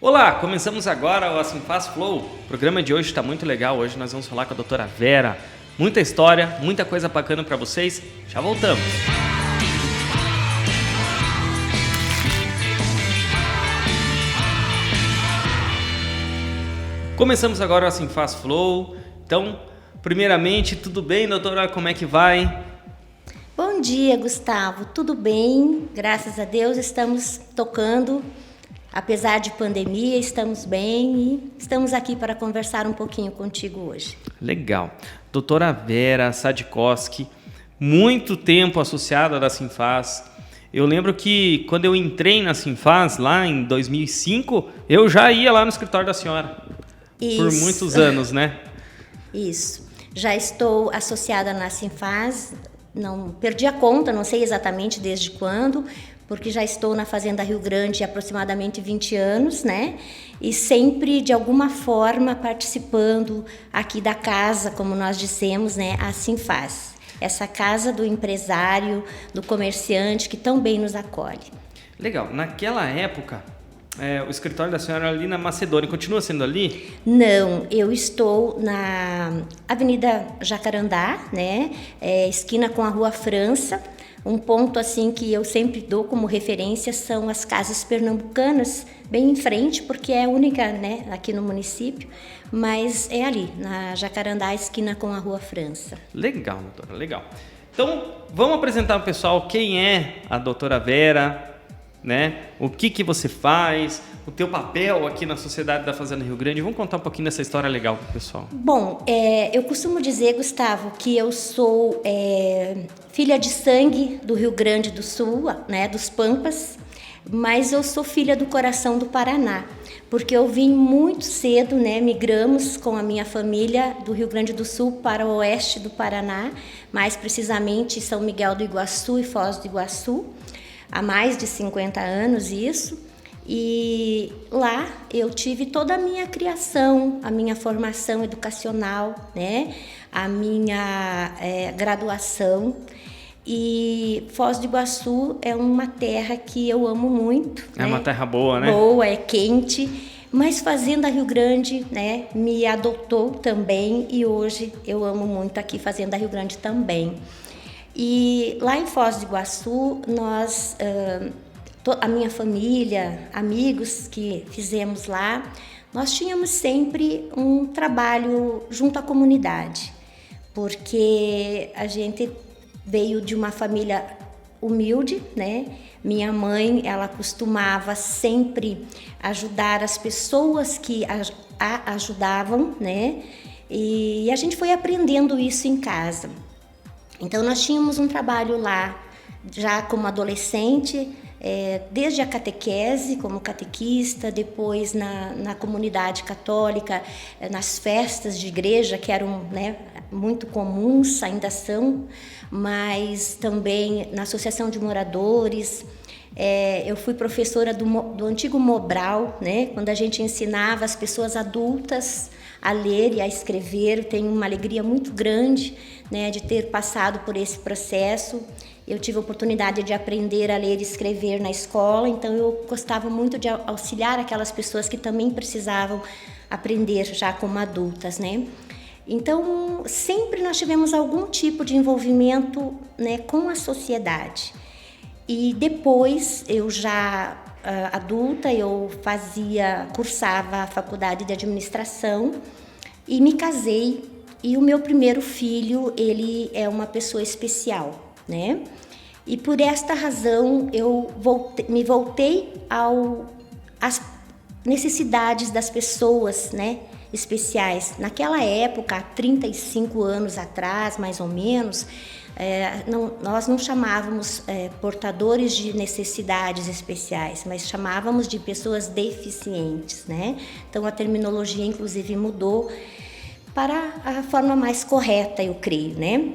Olá, começamos agora o Assim Faz Flow. O programa de hoje está muito legal. Hoje nós vamos falar com a doutora Vera. Muita história, muita coisa bacana para vocês. Já voltamos. Começamos agora o Assim Faz Flow. Então, primeiramente, tudo bem, doutora? Como é que vai? Bom dia, Gustavo. Tudo bem? Graças a Deus estamos tocando. Apesar de pandemia, estamos bem e estamos aqui para conversar um pouquinho contigo hoje. Legal. Doutora Vera Sadkowski, muito tempo associada da Assim Faz. Eu lembro que quando eu entrei na Assim Faz, lá em 2005, eu já ia lá no escritório da senhora. Isso. Por muitos anos, né? Isso. Já estou associada na Assim Faz, não perdi a conta, não sei exatamente desde quando, porque já estou na Fazenda Rio Grande há aproximadamente 20 anos, né? E sempre, de alguma forma, participando aqui da casa, como nós dissemos, né? Assim Faz. Essa casa do empresário, do comerciante, que tão bem nos acolhe. Legal. Naquela época, o escritório da senhora era ali na Macedônia. Continua sendo ali? Não, eu estou na Avenida Jacarandá, né? Esquina com a Rua França. Um ponto assim que eu sempre dou como referência são as casas pernambucanas, bem em frente, porque é única, né, aqui no município, mas é ali, na Jacarandá, esquina com a Rua França. Legal, doutora, legal. Então, vamos apresentar ao pessoal quem é a doutora Vera, né? O que você faz, o teu papel aqui na Sociedade da Fazenda Rio Grande. Vamos contar um pouquinho dessa história legal para o pessoal. Bom, eu costumo dizer, Gustavo, que eu sou filha de sangue do Rio Grande do Sul, né, dos Pampas, mas eu sou filha do coração do Paraná, porque eu vim muito cedo, né, migramos com a minha família do Rio Grande do Sul para o oeste do Paraná, mais precisamente São Miguel do Iguaçu e Foz do Iguaçu, há mais de 50 anos isso, e lá eu tive toda a minha criação, a minha formação educacional, né, a minha graduação, e Foz do Iguaçu é uma terra que eu amo muito. É, né? Uma terra boa, né? Boa, é quente, mas Fazenda Rio Grande, né, me adotou também e hoje eu amo muito aqui Fazenda Rio Grande também. E lá em Foz do Iguaçu, nós, a minha família, amigos que fizemos lá, nós tínhamos sempre um trabalho junto à comunidade, porque a gente veio de uma família humilde, né? Minha mãe, ela costumava sempre ajudar as pessoas que a ajudavam, né? E a gente foi aprendendo isso em casa. Então, nós tínhamos um trabalho lá, já como adolescente, desde a catequese, como catequista, depois na comunidade católica, nas festas de igreja, que eram, né, muito comuns, ainda são, mas também na associação de moradores. Eu fui professora do antigo Mobral, né, quando a gente ensinava as pessoas adultas a ler e a escrever. Tenho uma alegria muito grande, né, de ter passado por esse processo. Eu tive a oportunidade de aprender a ler e escrever na escola, então eu gostava muito de auxiliar aquelas pessoas que também precisavam aprender já como adultas, né? Então, sempre nós tivemos algum tipo de envolvimento, né, com a sociedade. E depois, eu já adulta, eu cursava a faculdade de administração e me casei. E o meu primeiro filho, ele é uma pessoa especial, né? E por esta razão eu me voltei às necessidades das pessoas, né, especiais. Naquela época, há 35 anos atrás, mais ou menos, nós não chamávamos portadores de necessidades especiais, mas chamávamos de pessoas deficientes, né? Então a terminologia inclusive mudou para a forma mais correta, eu creio, né?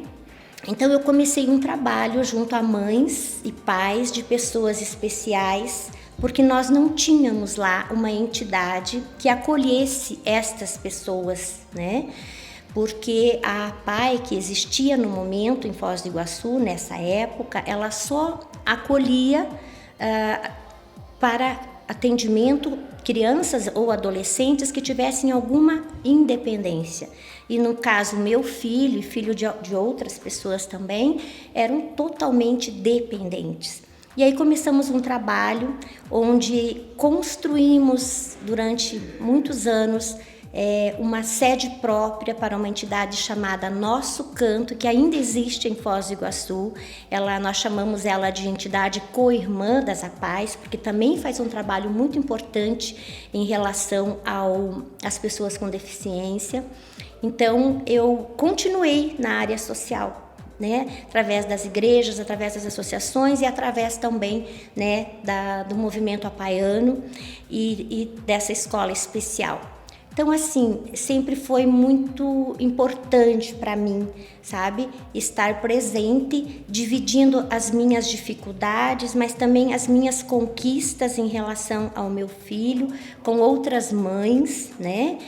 Então eu comecei um trabalho junto a mães e pais de pessoas especiais, porque nós não tínhamos lá uma entidade que acolhesse estas pessoas, né? Porque a PAI que existia no momento em Foz do Iguaçu, nessa época, ela só acolhia para atendimento crianças ou adolescentes que tivessem alguma independência. E no caso, meu filho e filho de outras pessoas também eram totalmente dependentes. E aí começamos um trabalho onde construímos durante muitos anos uma sede própria para uma entidade chamada Nosso Canto, que ainda existe em Foz do Iguaçu. Nós chamamos ela de entidade co-irmã das APAES, porque também faz um trabalho muito importante em relação às pessoas com deficiência. Então, eu continuei na área social, né, através das igrejas, através das associações e através também, né, do movimento apaiano e dessa escola especial. Então, assim, sempre foi muito importante para mim, sabe, estar presente, dividindo as minhas dificuldades, mas também as minhas conquistas em relação ao meu filho, com outras mães, né?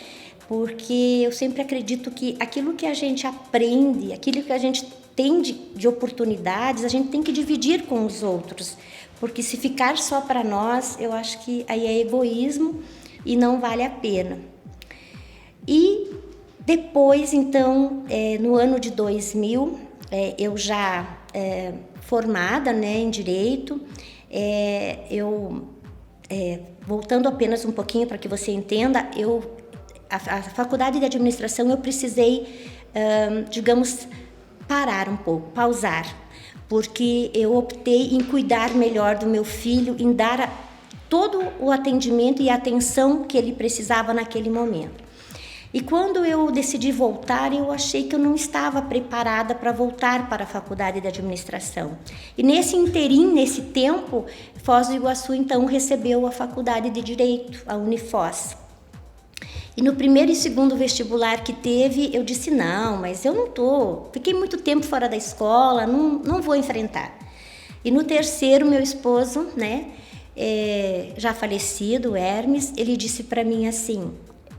Porque eu sempre acredito que aquilo que a gente aprende, aquilo que a gente tem de oportunidades, a gente tem que dividir com os outros. Porque se ficar só para nós, eu acho que aí é egoísmo e não vale a pena. E depois, então, no ano de 2000, eu já formada, né, em Direito, voltando apenas um pouquinho para que você entenda, a faculdade de administração eu precisei, digamos, parar um pouco, pausar, porque eu optei em cuidar melhor do meu filho, em dar todo o atendimento e a atenção que ele precisava naquele momento. E quando eu decidi voltar, eu achei que eu não estava preparada para voltar para a faculdade de administração. E nesse interim, nesse tempo, Foz do Iguaçu então recebeu a faculdade de Direito, a Unifoz. E no primeiro e segundo vestibular que teve, eu disse, não, mas eu não fiquei muito tempo fora da escola, não vou enfrentar. E no terceiro, meu esposo, né, já falecido, Hermes, ele disse para mim assim,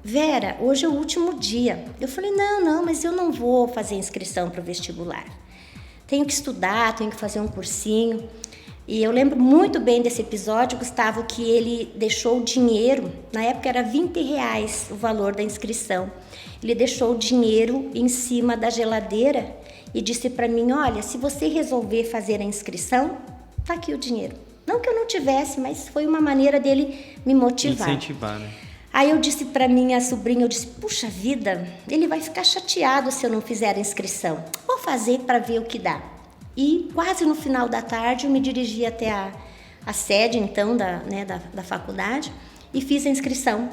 Vera, hoje é o último dia. Eu falei, não, mas eu não vou fazer inscrição para o vestibular. Tenho que estudar, tenho que fazer um cursinho. E eu lembro muito bem desse episódio, Gustavo, que ele deixou o dinheiro, na época era R$20 o valor da inscrição. Ele deixou o dinheiro em cima da geladeira e disse para mim, olha, se você resolver fazer a inscrição, tá aqui o dinheiro. Não que eu não tivesse, mas foi uma maneira dele me motivar. Incentivar, né? Aí eu disse para minha sobrinha, puxa vida, ele vai ficar chateado se eu não fizer a inscrição. Vou fazer para ver o que dá. E quase no final da tarde eu me dirigi até a sede então da faculdade e fiz a inscrição.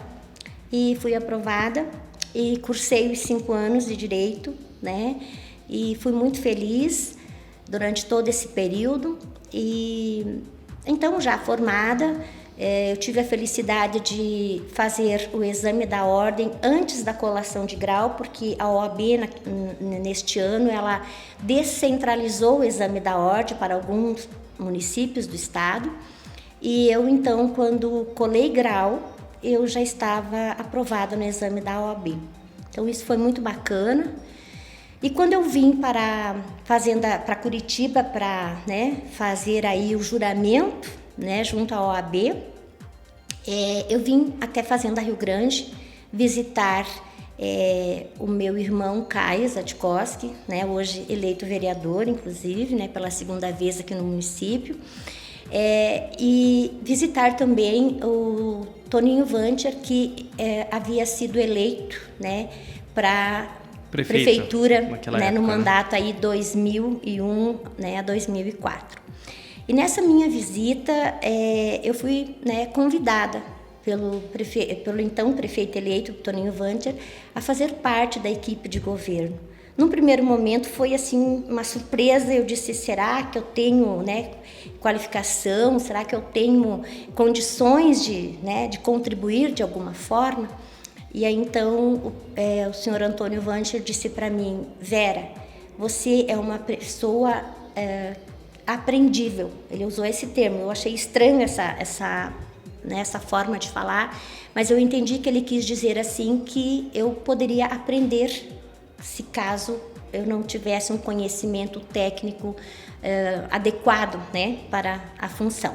E fui aprovada e cursei os 5 anos de Direito, né? E fui muito feliz durante todo esse período. E então, já formada, eu tive a felicidade de fazer o exame da ordem antes da colação de grau, porque a OAB, neste ano, ela descentralizou o exame da ordem para alguns municípios do estado. E eu, então, quando colei grau, eu já estava aprovada no exame da OAB. Então, isso foi muito bacana. E quando eu vim para Curitiba para, né, fazer aí o juramento, né, junto à OAB, eu vim até Fazenda Rio Grande visitar o meu irmão Caio Zadkowski, né, hoje eleito vereador, inclusive, né, pela 2ª vez aqui no município, e visitar também o Toninho Vancher, que havia sido eleito, né, para prefeitura, né, no mandato aí 2001, né, a 2004. E nessa minha visita, eu fui, né, convidada pelo então prefeito eleito, Toninho Vancher, a fazer parte da equipe de governo. Num primeiro momento foi assim uma surpresa, eu disse, será que eu tenho, né, qualificação, será que eu tenho condições de contribuir de alguma forma? E aí então o senhor Antônio Vancher disse para mim, Vera, você é uma pessoa aprendível. Ele usou esse termo, eu achei estranho essa forma de falar, mas eu entendi que ele quis dizer assim que eu poderia aprender se caso eu não tivesse um conhecimento técnico adequado, né, para a função.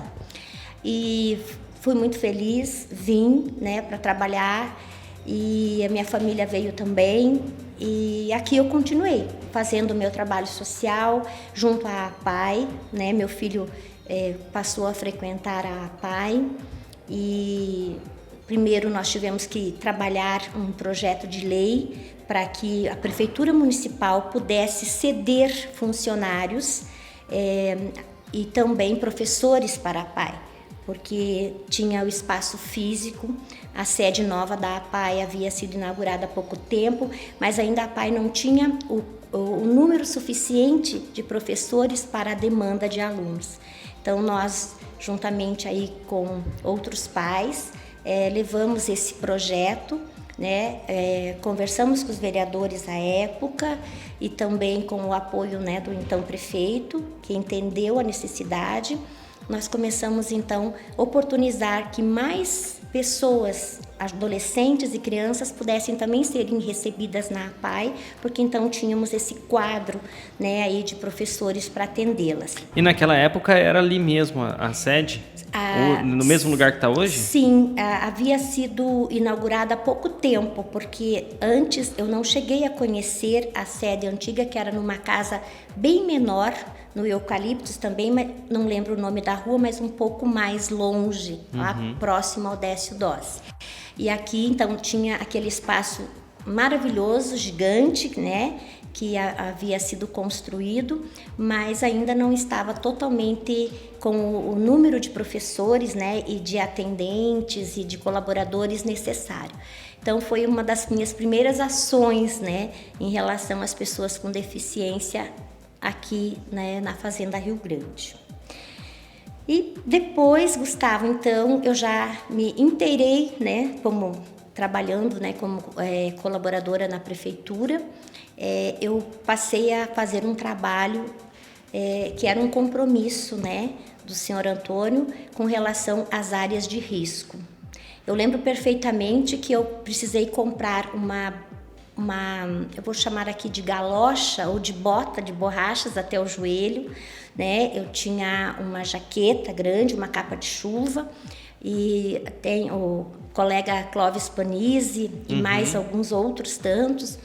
E fui muito feliz, vim, né, para trabalhar e a minha família veio também. E aqui eu continuei fazendo o meu trabalho social junto à APAE, né? Meu filho passou a frequentar a APAE e primeiro nós tivemos que trabalhar um projeto de lei para que a Prefeitura Municipal pudesse ceder funcionários e também professores para a APAE, porque tinha o espaço físico, a sede nova da APAE havia sido inaugurada há pouco tempo, mas ainda a APAE não tinha o número suficiente de professores para a demanda de alunos. Então nós, juntamente aí com outros pais, levamos esse projeto, né? Conversamos com os vereadores à época e também com o apoio, né, do então prefeito, que entendeu a necessidade. Nós começamos então a oportunizar que mais pessoas, adolescentes e crianças pudessem também serem recebidas na APAE, porque então tínhamos esse quadro, né, aí de professores para atendê-las. E naquela época era ali mesmo a sede? No mesmo lugar que está hoje? Sim, havia sido inaugurada há pouco tempo, porque antes eu não cheguei a conhecer a sede antiga, que era numa casa bem menor, no Eucaliptus também, mas não lembro o nome da rua, mas um pouco mais longe, lá próximo ao Décio Dossi. E aqui então tinha aquele espaço maravilhoso, gigante, né, que havia sido construído, mas ainda não estava totalmente com o número de professores, né, e de atendentes e de colaboradores necessário. Então foi uma das minhas primeiras ações, né, em relação às pessoas com deficiência aqui, né, na Fazenda Rio Grande. E depois, Gustavo, então eu já me inteirei, né, como trabalhando, né, como colaboradora na prefeitura. Eu passei a fazer um trabalho que era um compromisso, né, do senhor Antônio com relação às áreas de risco. Eu lembro perfeitamente que eu precisei comprar eu vou chamar aqui de galocha ou de bota de borrachas até o joelho, né? Eu tinha uma jaqueta grande, uma capa de chuva, e tem o colega Clóvis Panizzi e mais alguns outros tantos.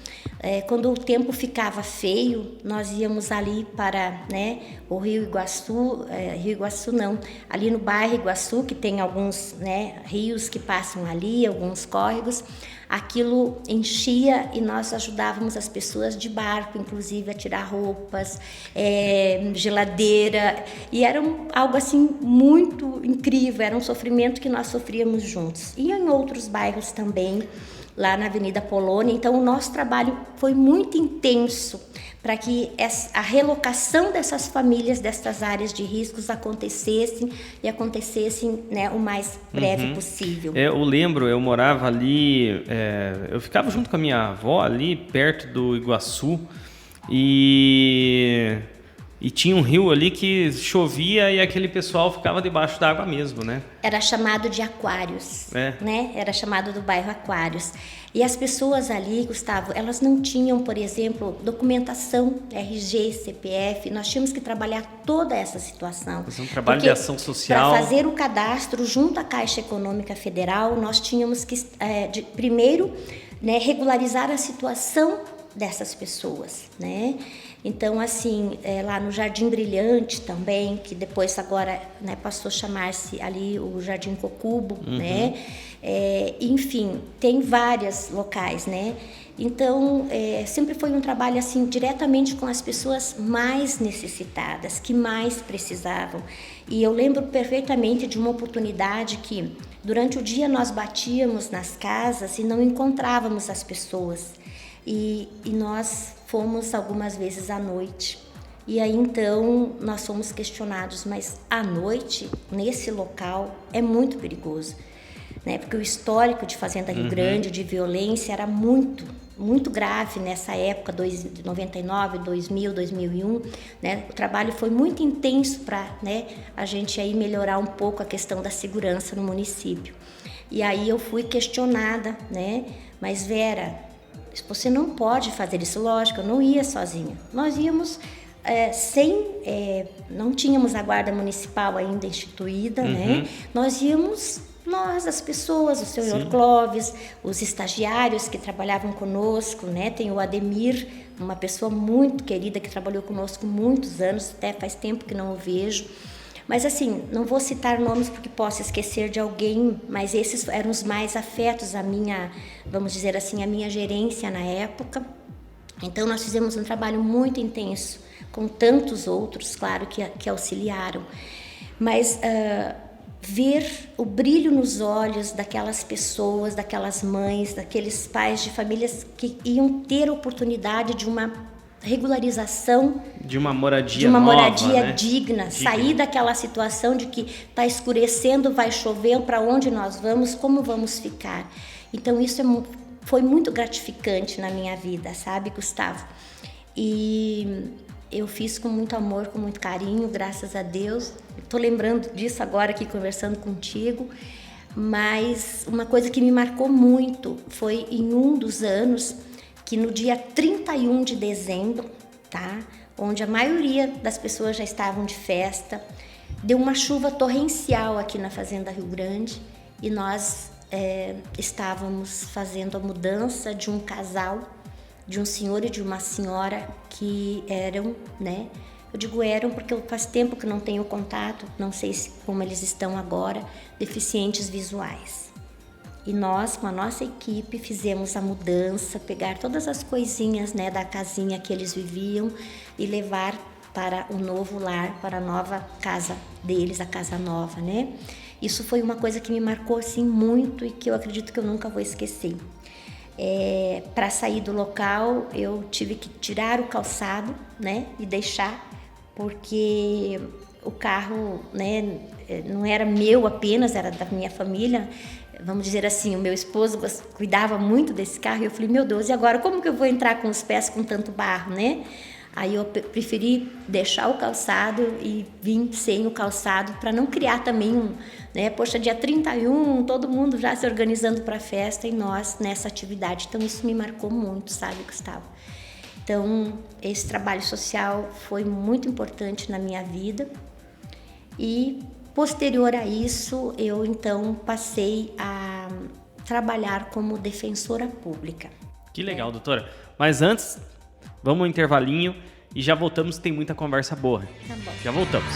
Quando o tempo ficava feio, nós íamos ali para, né, o Rio Iguaçu, Rio Iguaçu não, ali no bairro Iguaçu, que tem alguns, né, rios que passam ali, alguns córregos. Aquilo enchia e nós ajudávamos as pessoas de barco, inclusive a tirar roupas, geladeira, e era algo assim muito incrível, era um sofrimento que nós sofríamos juntos. E em outros bairros também, lá na Avenida Polônia. Então o nosso trabalho foi muito intenso para que a relocação dessas famílias, dessas áreas de riscos acontecessem, né, o mais breve possível. Eu lembro, eu morava ali, eu ficava junto com a minha avó ali perto do Iguaçu e tinha um rio ali que chovia e aquele pessoal ficava debaixo d'água mesmo, né? Era chamado de Aquários, né? Era chamado do bairro Aquários. E as pessoas ali, Gustavo, elas não tinham, por exemplo, documentação, RG, CPF. Nós tínhamos que trabalhar toda essa situação. Fazer um trabalho de ação social. Para fazer o cadastro junto à Caixa Econômica Federal, nós tínhamos que, primeiro, né, regularizar a situação dessas pessoas, né? Então, assim, lá no Jardim Brilhante também, que depois agora, né, passou a chamar-se ali o Jardim Cocubo, né? Enfim, tem vários locais, né? Então, sempre foi um trabalho assim diretamente com as pessoas mais necessitadas, que mais precisavam. E eu lembro perfeitamente de uma oportunidade que durante o dia nós batíamos nas casas e não encontrávamos as pessoas. E nós fomos algumas vezes à noite. E aí então nós fomos questionados, mas à noite, nesse local, é muito perigoso, né? Porque o histórico de Fazenda Rio Grande, de violência, era muito, muito grave nessa época, de 99, 2000, 2001, né? O trabalho foi muito intenso para, né, a gente aí melhorar um pouco a questão da segurança no município. E aí eu fui questionada, né? Mas Vera, você não pode fazer isso, lógico, eu não ia sozinha. Nós íamos não tínhamos a guarda municipal ainda instituída, né? Nós íamos, as pessoas, o senhor Clóvis, os estagiários que trabalhavam conosco, né? Tem o Ademir, uma pessoa muito querida que trabalhou conosco muitos anos, até faz tempo que não o vejo. Mas assim, não vou citar nomes porque posso esquecer de alguém, mas esses eram os mais afetos à minha, vamos dizer assim, à minha gerência na época. Então nós fizemos um trabalho muito intenso, com tantos outros, claro, que auxiliaram. Mas ver o brilho nos olhos daquelas pessoas, daquelas mães, daqueles pais de famílias que iam ter oportunidade de uma regularização, de uma moradia né? digna, sair daquela situação de que está escurecendo, vai chover, para onde nós vamos, como vamos ficar. Então isso foi muito gratificante na minha vida, sabe, Gustavo? E eu fiz com muito amor, com muito carinho, graças a Deus. Estou lembrando disso agora aqui conversando contigo, mas uma coisa que me marcou muito foi em um dos anos que no dia 31 de dezembro, tá? Onde a maioria das pessoas já estavam de festa, deu uma chuva torrencial aqui na Fazenda Rio Grande e nós estávamos fazendo a mudança de um casal, de um senhor e de uma senhora que eram, né? Eu digo eram porque faz tempo que não tenho contato, não sei como eles estão agora, deficientes visuais. E nós, com a nossa equipe, fizemos a mudança, pegar todas as coisinhas, né, da casinha que eles viviam e levar para o novo lar, para a nova casa deles, a casa nova, né? Isso foi uma coisa que me marcou assim muito e que eu acredito que eu nunca vou esquecer. Para sair do local, eu tive que tirar o calçado, né, e deixar, porque o carro, né, não era meu apenas, era da minha família. Vamos dizer assim, o meu esposo cuidava muito desse carro e eu falei, meu Deus, e agora como que eu vou entrar com os pés com tanto barro, né? Aí eu preferi deixar o calçado e vim sem o calçado para não criar também né? Poxa, dia 31, todo mundo já se organizando para a festa e nós nessa atividade. Então isso me marcou muito, sabe, Gustavo? Então esse trabalho social foi muito importante na minha vida e posterior a isso eu então passei a trabalhar como defensora pública. Que legal, doutora. Mas antes, vamos ao intervalinho e já voltamos, tem muita conversa boa. Tá bom. Já voltamos.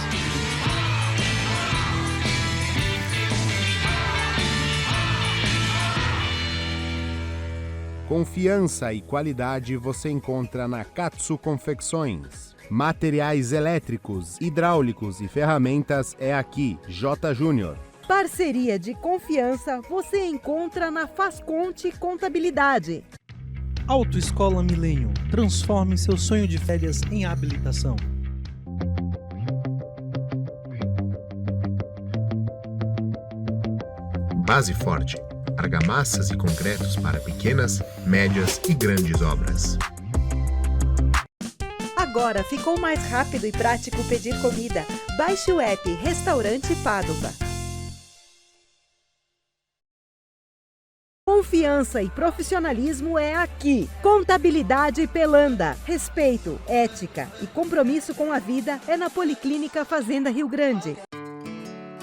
Confiança e qualidade você encontra na Katsu Confecções. Materiais elétricos, hidráulicos e ferramentas é aqui, J. Júnior. Parceria de confiança você encontra na Fazconte Contabilidade. Autoescola Millennium. Transforme seu sonho de férias em habilitação. Base Forte. Argamassas e concretos para pequenas, médias e grandes obras. Agora ficou mais rápido e prático pedir comida. Baixe o app Restaurante Padova. Confiança e profissionalismo é aqui. Contabilidade Pelanda. Respeito, ética e compromisso com a vida é na Policlínica Fazenda Rio Grande.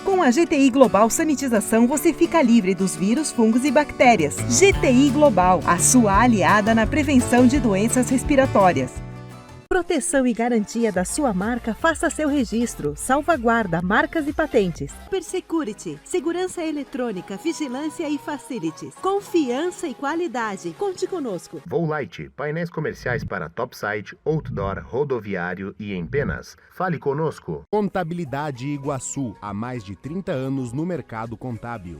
Com a GTI Global Sanitização, você fica livre dos vírus, fungos e bactérias. GTI Global, a sua aliada na prevenção de doenças respiratórias. Proteção e garantia da sua marca, faça seu registro, salvaguarda marcas e patentes. Persecurity, segurança eletrônica, vigilância e facilities. Confiança e qualidade. Conte conosco. Volite, painéis comerciais para topside, outdoor, rodoviário e em penas. Fale conosco. Contabilidade Iguaçu, há mais de 30 anos no mercado contábil.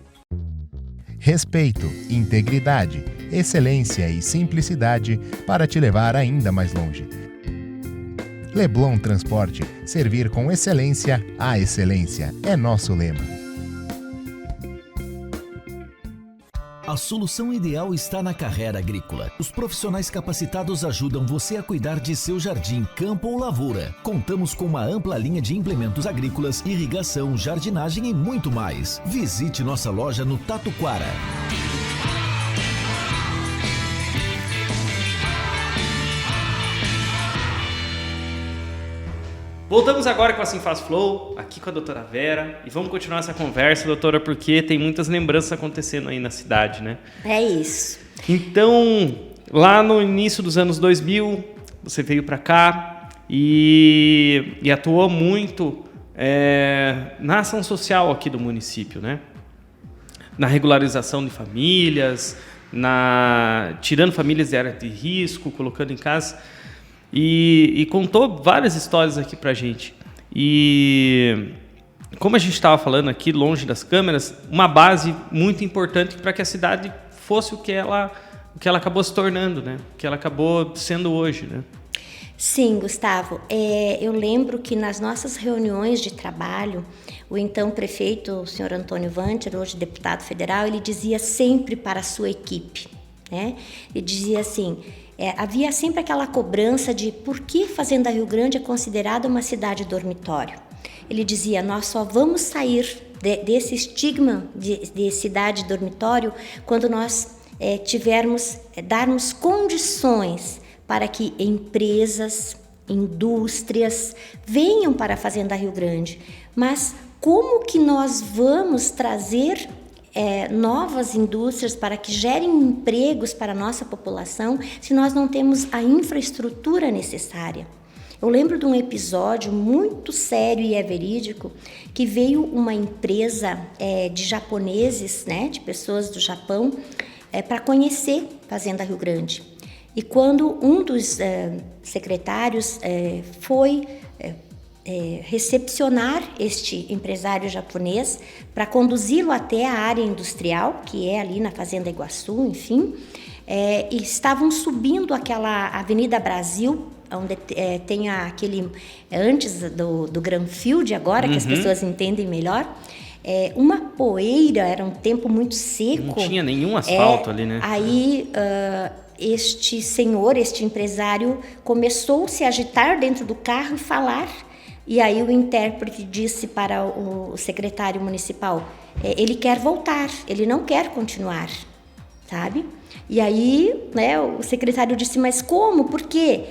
Respeito, integridade, excelência e simplicidade para te levar ainda mais longe. Leblon Transporte, servir com excelência a excelência, é nosso lema. A solução ideal está na Carrera Agrícola. Os profissionais capacitados ajudam você a cuidar de seu jardim, campo ou lavoura. Contamos com uma ampla linha de implementos agrícolas, irrigação, jardinagem e muito mais. Visite nossa loja no Tatuquara. Voltamos agora com a Sinfaz Flow, aqui com a doutora Vera, e vamos continuar essa conversa, doutora, porque tem muitas lembranças acontecendo aí na cidade, né? É isso. Então, lá no início dos anos 2000, você veio para cá e atuou muito na ação social aqui do município, né? Na regularização de famílias, tirando famílias de área de risco, colocando em casa, e contou várias histórias aqui pra gente. E como a gente estava falando aqui, longe das câmeras, uma base muito importante para que a cidade fosse o que ela acabou se tornando, né? O que ela acabou sendo hoje, né? Sim, Gustavo. Eu lembro que nas nossas reuniões de trabalho, o então prefeito, o senhor Antônio Vanter, hoje deputado federal, ele dizia sempre para a sua equipe, né? Ele dizia assim, havia sempre aquela cobrança de por que Fazenda Rio Grande é considerada uma cidade dormitório. Ele dizia, nós só vamos sair desse estigma de cidade dormitório quando nós darmos condições para que empresas, indústrias venham para a Fazenda Rio Grande. Mas como que nós vamos trazer novas indústrias para que gerem empregos para a nossa população se nós não temos a infraestrutura necessária? Eu lembro de um episódio muito sério e verídico que veio uma empresa de japoneses, né, de pessoas do Japão, para conhecer Fazenda Rio Grande. E quando um dos secretários foi recepcionar este empresário japonês para conduzi-lo até a área industrial, que é ali na Fazenda Iguaçu, enfim, e estavam subindo aquela Avenida Brasil, onde tem aquele, antes do Granfield agora, que as pessoas entendem melhor, uma poeira, era um tempo muito seco. Não tinha nenhum asfalto ali, né? Aí este senhor, este empresário, começou a se agitar dentro do carro e falar. E aí o intérprete disse para o secretário municipal, ele quer voltar, ele não quer continuar, sabe? E aí, né, o secretário disse, mas como? Por quê?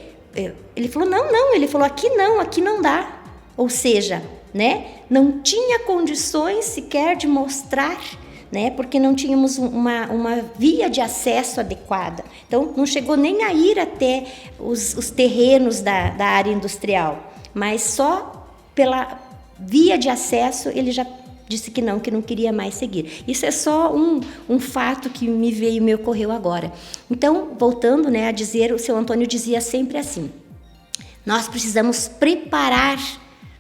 Ele falou, não, ele falou, aqui não dá. Ou seja, né, não tinha condições sequer de mostrar, né, porque não tínhamos uma via de acesso adequada. Então, não chegou nem a ir até os terrenos da área industrial, mas só pela via de acesso ele já disse que não queria mais seguir. Isso é só um fato que me ocorreu agora. Então, voltando, né, a dizer, o seu Antônio dizia sempre assim, nós precisamos preparar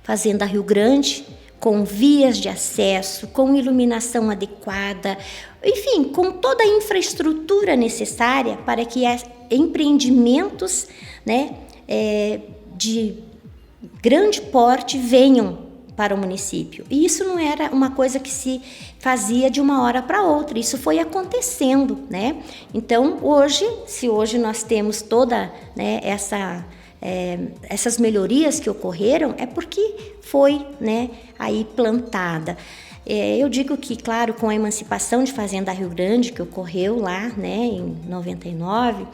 Fazenda Rio Grande com vias de acesso, com iluminação adequada, enfim, com toda a infraestrutura necessária para que empreendimentos, né, de grande porte venham para o município. E isso não era uma coisa que se fazia de uma hora para outra, isso foi acontecendo, né? Então, se hoje nós temos toda, né, essas melhorias que ocorreram, é porque foi, né, aí plantada. Eu digo que, claro, com a emancipação de Fazenda Rio Grande, que ocorreu lá, né, em 99,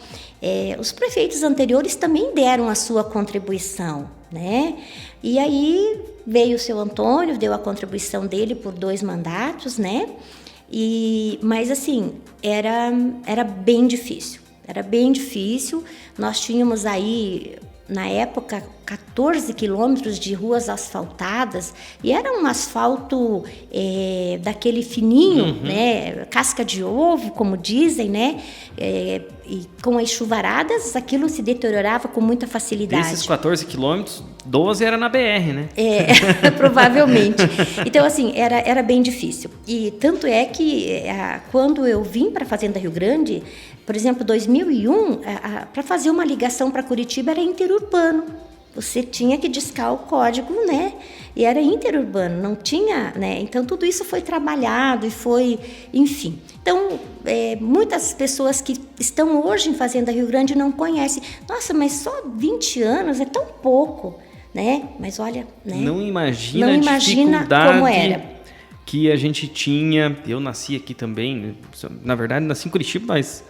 os prefeitos anteriores também deram a sua contribuição, né? E aí veio o seu Antônio, deu a contribuição dele por 2 mandatos, né? Mas assim, era bem difícil. Era bem difícil. Nós tínhamos aí, na época, 14 quilômetros de ruas asfaltadas, e era um asfalto daquele fininho, né, casca de ovo, como dizem, né, e com as chuvaradas aquilo se deteriorava com muita facilidade. Desses 14 quilômetros, 12 era na BR, né? Provavelmente. Então, assim, era bem difícil. E tanto é que quando eu vim para a Fazenda Rio Grande, por exemplo, 2001, para fazer uma ligação para Curitiba era interurbano. Você tinha que discar o código, né? E era interurbano, não tinha, né? Então, tudo isso foi trabalhado e foi, enfim. Então, muitas pessoas que estão hoje em Fazenda Rio Grande não conhecem. Nossa, mas só 20 anos é tão pouco, né? Mas olha, né? Não imagina a dificuldade como era. Que a gente tinha. Eu nasci aqui também, na verdade, nasci em Curitiba, mas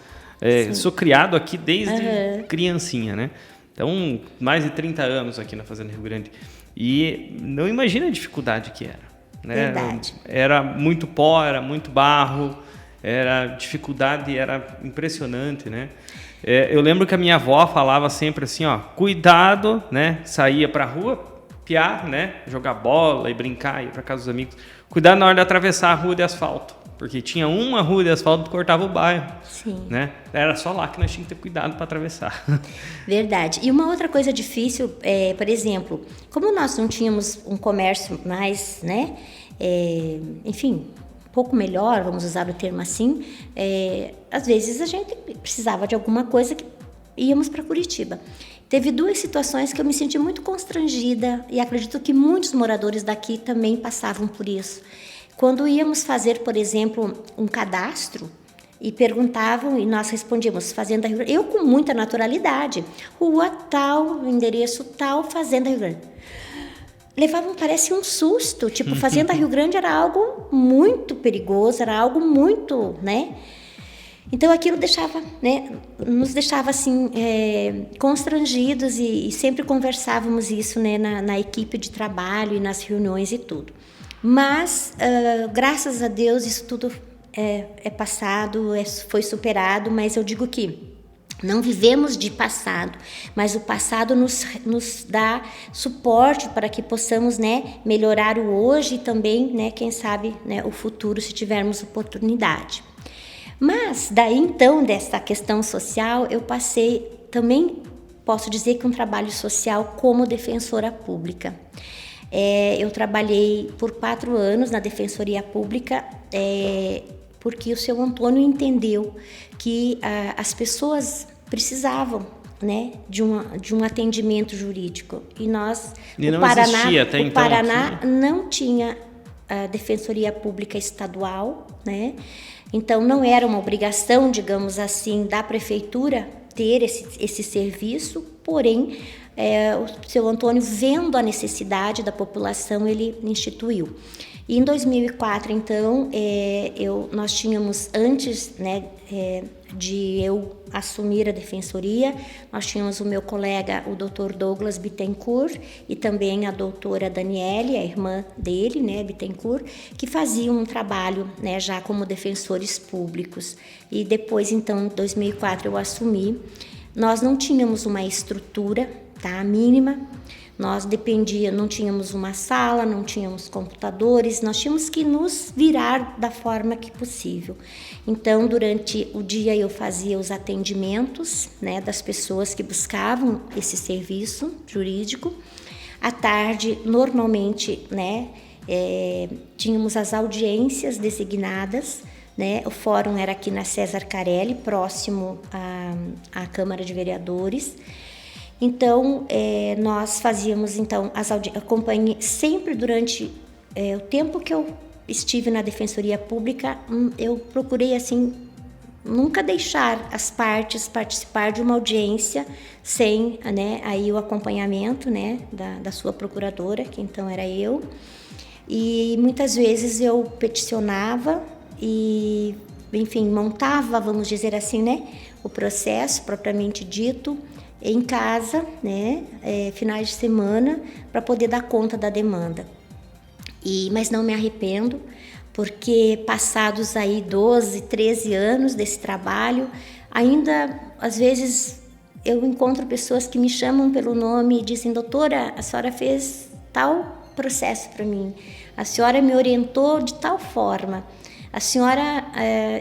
sou criado aqui desde criancinha, né? Então, mais de 30 anos aqui na Fazenda Rio Grande. E não imagina a dificuldade que era, né? Verdade. Era muito pó, era muito barro, era dificuldade, era impressionante, né? Eu lembro que a minha avó falava sempre assim, ó, cuidado, né? Saía pra rua, piar, né? Jogar bola e brincar, ir pra casa dos amigos. Cuidado na hora de atravessar a rua de asfalto, porque tinha uma rua de asfalto que cortava o bairro. Sim. Né? Era só lá que nós tínhamos que ter cuidado para atravessar. Verdade. E uma outra coisa difícil, por exemplo, como nós não tínhamos um comércio mais, né, enfim, um pouco melhor, vamos usar o termo assim, às vezes a gente precisava de alguma coisa que íamos para Curitiba. Teve 2 situações que eu me senti muito constrangida e acredito que muitos moradores daqui também passavam por isso. Quando íamos fazer, por exemplo, um cadastro, e perguntavam e nós respondíamos Fazenda Rio Grande. Eu com muita naturalidade, rua tal, endereço tal, Fazenda Rio Grande. Levavam, parece um susto, tipo, Fazenda Rio Grande era algo muito perigoso, era algo muito, né? Então aquilo deixava, né, nos deixava assim constrangidos e sempre conversávamos isso, né, na equipe de trabalho e nas reuniões e tudo. Mas graças a Deus isso tudo é passado, foi superado, mas eu digo que não vivemos de passado, mas o passado nos dá suporte para que possamos, né, melhorar o hoje e também, né, quem sabe, né, o futuro, se tivermos oportunidade. Mas daí então, dessa questão social, eu passei também, posso dizer que um trabalho social como defensora pública. Eu trabalhei por 4 anos na Defensoria Pública, porque o seu Antônio entendeu que as pessoas precisavam, né, de um atendimento jurídico. E nós, o Paraná não tinha a Defensoria Pública Estadual, né? Então não era uma obrigação, digamos assim, da prefeitura ter esse serviço, porém o seu Antônio, vendo a necessidade da população, ele instituiu. E em 2004, então, nós tínhamos, antes, né, de eu assumir a defensoria, nós tínhamos o meu colega, o Dr. Douglas Bittencourt, e também a doutora Daniele, a irmã dele, né, Bittencourt, que faziam um trabalho, né, já como defensores públicos. E depois, então, em 2004, eu assumi. Nós não tínhamos uma estrutura, tá, mínima. Nós não tínhamos uma sala, não tínhamos computadores, nós tínhamos que nos virar da forma que possível. Então, durante o dia eu fazia os atendimentos, né, das pessoas que buscavam esse serviço jurídico. À tarde, normalmente, né, tínhamos as audiências designadas, né? O fórum era aqui na César Carelli, próximo à Câmara de Vereadores. Então, nós fazíamos, então, acompanhei sempre durante o tempo que eu estive na Defensoria Pública, eu procurei, assim, nunca deixar as partes participar de uma audiência sem, né, aí o acompanhamento, né, da sua procuradora, que então era eu. E muitas vezes eu peticionava e, enfim, montava, vamos dizer assim, né, o processo propriamente dito, em casa, né, finais de semana, para poder dar conta da demanda. Mas não me arrependo, porque passados aí 12, 13 anos desse trabalho, ainda, às vezes, eu encontro pessoas que me chamam pelo nome e dizem: doutora, a senhora fez tal processo para mim, a senhora me orientou de tal forma. A senhora,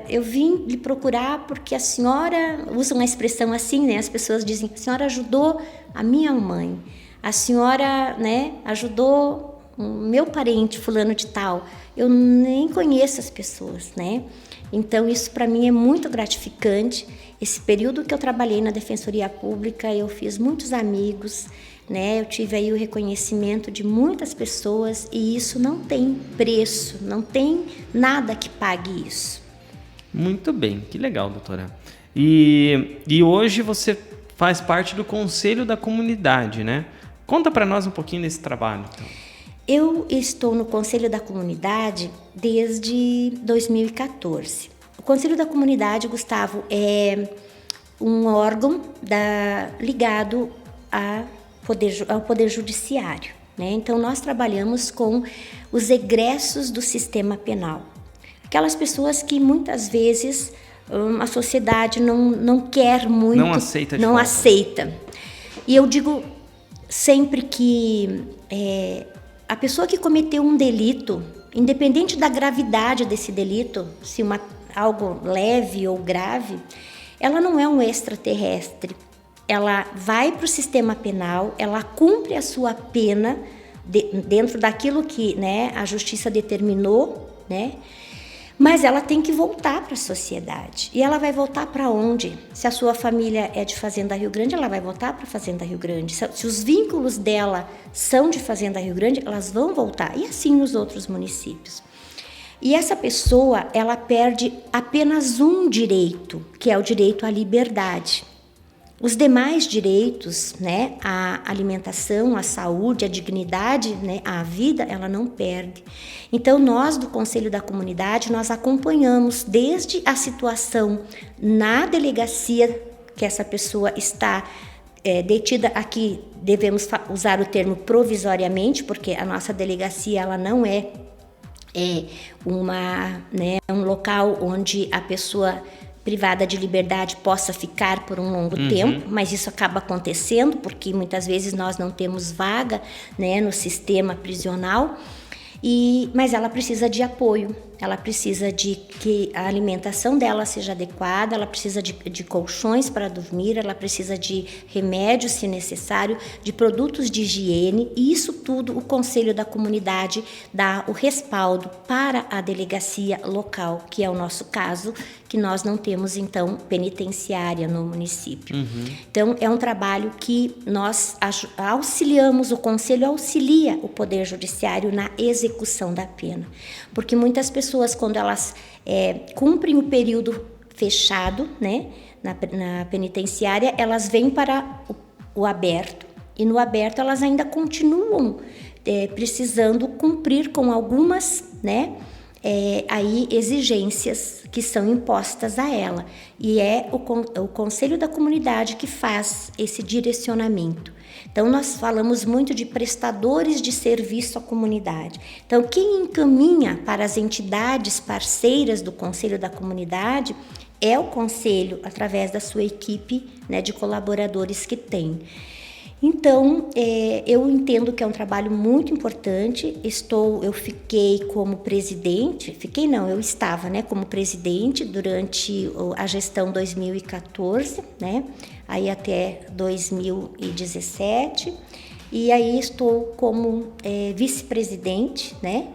eu vim lhe procurar porque a senhora, usa uma expressão assim, né? As pessoas dizem: a senhora ajudou a minha mãe, a senhora, né, ajudou o meu parente fulano de tal. Eu nem conheço as pessoas, né? Então isso para mim é muito gratificante. Esse período que eu trabalhei na Defensoria Pública, eu fiz muitos amigos, né? Eu tive aí o reconhecimento de muitas pessoas e isso não tem preço, não tem nada que pague isso. Muito bem, que legal, doutora. E hoje você faz parte do Conselho da Comunidade, né? Conta para nós um pouquinho desse trabalho. Então. Eu estou no Conselho da Comunidade desde 2014. O Conselho da Comunidade, Gustavo, é um órgão ligado ao Poder Judiciário, né? Então, nós trabalhamos com os egressos do sistema penal. Aquelas pessoas que muitas vezes a sociedade não quer muito, não aceita de não volta. aceita. E eu digo sempre que a pessoa que cometeu um delito, independente da gravidade desse delito, se algo leve ou grave, ela não é um extraterrestre. Ela vai para o sistema penal, ela cumpre a sua pena dentro daquilo que, né, a justiça determinou, né? Mas ela tem que voltar para a sociedade. E ela vai voltar para onde? Se a sua família é de Fazenda Rio Grande, ela vai voltar para Fazenda Rio Grande. Se os vínculos dela são de Fazenda Rio Grande, elas vão voltar. E assim nos outros municípios. E essa pessoa, ela perde apenas um direito, que é o direito à liberdade. Os demais direitos, né, a alimentação, a saúde, a dignidade, né, a vida, ela não perde. Então, nós do Conselho da Comunidade, nós acompanhamos desde a situação na delegacia que essa pessoa está detida. Aqui devemos usar o termo provisoriamente, porque a nossa delegacia ela não é um local onde a pessoa privada de liberdade possa ficar por um longo tempo, mas isso acaba acontecendo porque muitas vezes nós não temos vaga, né, no sistema prisional, mas ela precisa de apoio, ela precisa de que a alimentação dela seja adequada, ela precisa de colchões para dormir, ela precisa de remédios, se necessário, de produtos de higiene, e isso tudo o Conselho da Comunidade dá o respaldo para a delegacia local, que é o nosso caso, que nós não temos, então, penitenciária no município. Então, é um trabalho que nós auxiliamos, o Conselho auxilia o Poder Judiciário na execução da pena. Porque muitas pessoas, quando elas cumprem o período fechado, né, na penitenciária, elas vêm para o aberto. E no aberto elas ainda continuam precisando cumprir com algumas, né, exigências que são impostas a ela. E é o Conselho da Comunidade que faz esse direcionamento. Então, nós falamos muito de prestadores de serviço à comunidade. Então, quem encaminha para as entidades parceiras do Conselho da Comunidade é o Conselho, através da sua equipe, né, de colaboradores que tem. Então, eu entendo que é um trabalho muito importante. Eu fiquei como presidente, eu estava, né, como presidente durante a gestão 2014, né, aí até 2017, e aí estou como vice-presidente, né,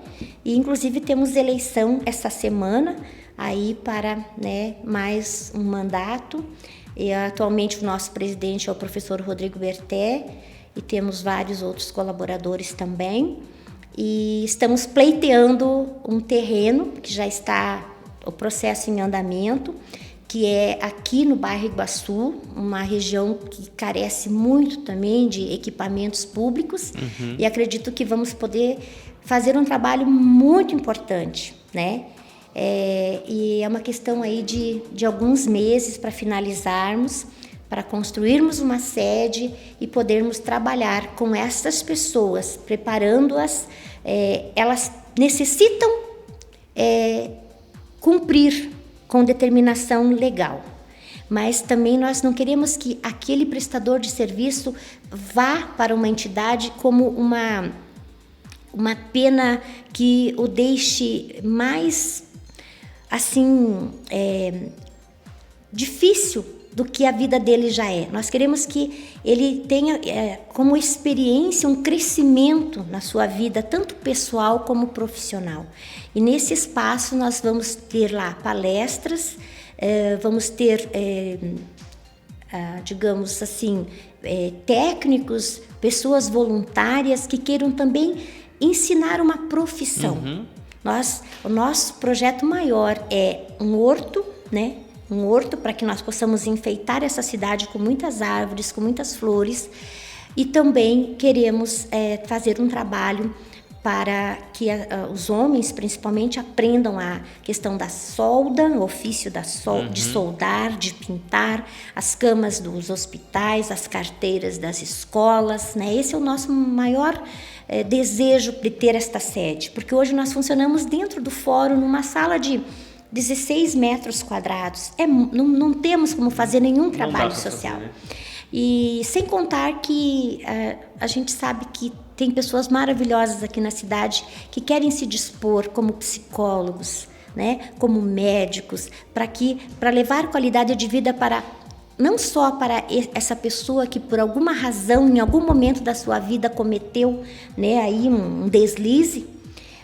e inclusive temos eleição essa semana aí para, né, mais um mandato. E atualmente o nosso presidente é o professor Rodrigo Berté e temos vários outros colaboradores também. E estamos pleiteando um terreno que já está o processo em andamento, que é aqui no bairro Iguaçu, uma região que carece muito também de equipamentos públicos. E acredito que vamos poder fazer um trabalho muito importante, né? E é uma questão aí de alguns meses para finalizarmos, para construirmos uma sede e podermos trabalhar com essas pessoas, preparando-as. Elas necessitam cumprir com determinação legal, mas também nós não queremos que aquele prestador de serviço vá para uma entidade como uma pena que o deixe mais assim, difícil do que a vida dele já é. Nós queremos que ele tenha como experiência um crescimento na sua vida, tanto pessoal como profissional. E nesse espaço nós vamos ter lá palestras, vamos ter, digamos assim, técnicos, pessoas voluntárias que queiram também ensinar uma profissão. O nosso projeto maior é um horto, né? Um horto para que nós possamos enfeitar essa cidade com muitas árvores, com muitas flores. E também queremos fazer um trabalho para que os homens, principalmente, aprendam a questão da solda, o ofício de soldar, de pintar, as camas dos hospitais, as carteiras das escolas, né? Esse é o nosso maior desejo de ter esta sede, porque hoje nós funcionamos dentro do fórum, numa sala de 16 metros quadrados. Não temos como fazer nenhum trabalho social. Fazer, né? E sem contar que a gente sabe que tem pessoas maravilhosas aqui na cidade que querem se dispor como psicólogos, né, como médicos, para levar qualidade de vida para não só para essa pessoa que por alguma razão, em algum momento da sua vida cometeu, né, aí um deslize,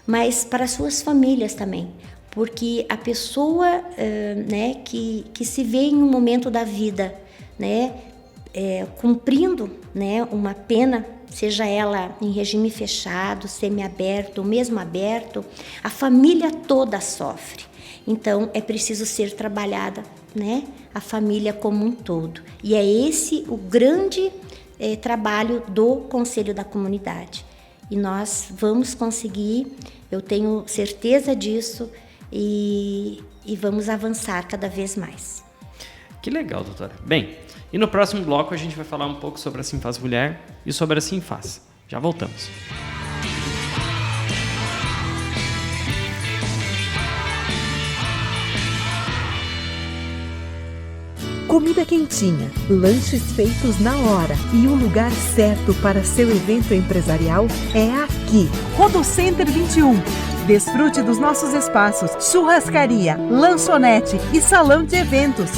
mas para suas famílias também. Porque a pessoa né, que se vê em um momento da vida, né, cumprindo, né, uma pena, seja ela em regime fechado, semiaberto ou mesmo aberto, a família toda sofre. Então, é preciso ser trabalhada, né, a família como um todo. E é esse o grande trabalho do Conselho da Comunidade. E nós vamos conseguir, eu tenho certeza disso, e vamos avançar cada vez mais. Que legal, doutora. Bem, e no próximo bloco a gente vai falar um pouco sobre a Sinfaz Mulher e sobre a Sinfaz. Já voltamos. Comida quentinha, lanches feitos na hora e o lugar certo para seu evento empresarial é aqui. Rodocenter 21. Desfrute dos nossos espaços, churrascaria, lanchonete e salão de eventos.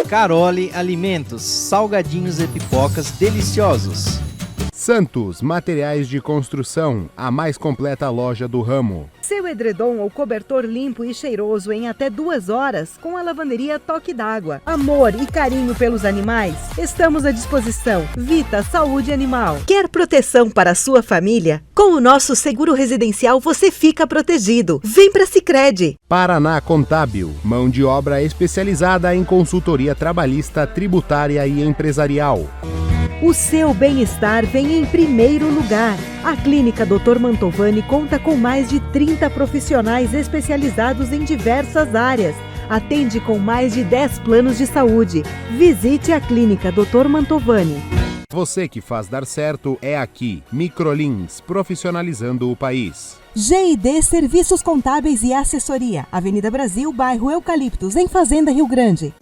Carole Alimentos, salgadinhos e pipocas deliciosos. Santos Materiais de Construção, a mais completa loja do ramo. Seu edredom ou cobertor limpo e cheiroso em até 2 horas com a lavanderia Toque d'Água. Amor e carinho pelos animais? Estamos à disposição. Vita Saúde Animal. Quer proteção para a sua família? Com o nosso seguro residencial você fica protegido. Vem pra Sicredi. Paraná Contábil, mão de obra especializada em consultoria trabalhista, tributária e empresarial. O seu bem-estar vem em primeiro lugar. A Clínica Dr. Mantovani conta com mais de 30 profissionais especializados em diversas áreas. Atende com mais de 10 planos de saúde. Visite a Clínica Dr. Mantovani. Você que faz dar certo é aqui. Microlins, profissionalizando o país. G&D Serviços Contábeis e Assessoria. Avenida Brasil, bairro Eucaliptos, em Fazenda Rio Grande.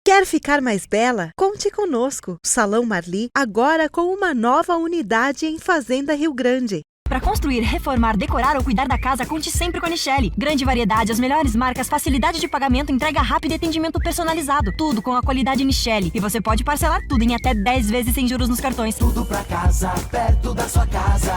Quer ficar mais bela? Conte conosco. Salão Marli, agora com uma nova unidade em Fazenda Rio Grande. Para construir, reformar, decorar ou cuidar da casa, conte sempre com a Nichelle. Grande variedade, as melhores marcas, facilidade de pagamento, entrega rápida e atendimento personalizado. Tudo com a qualidade Nichelle. E você pode parcelar tudo em até 10 vezes sem juros nos cartões. Tudo pra casa, perto da sua casa.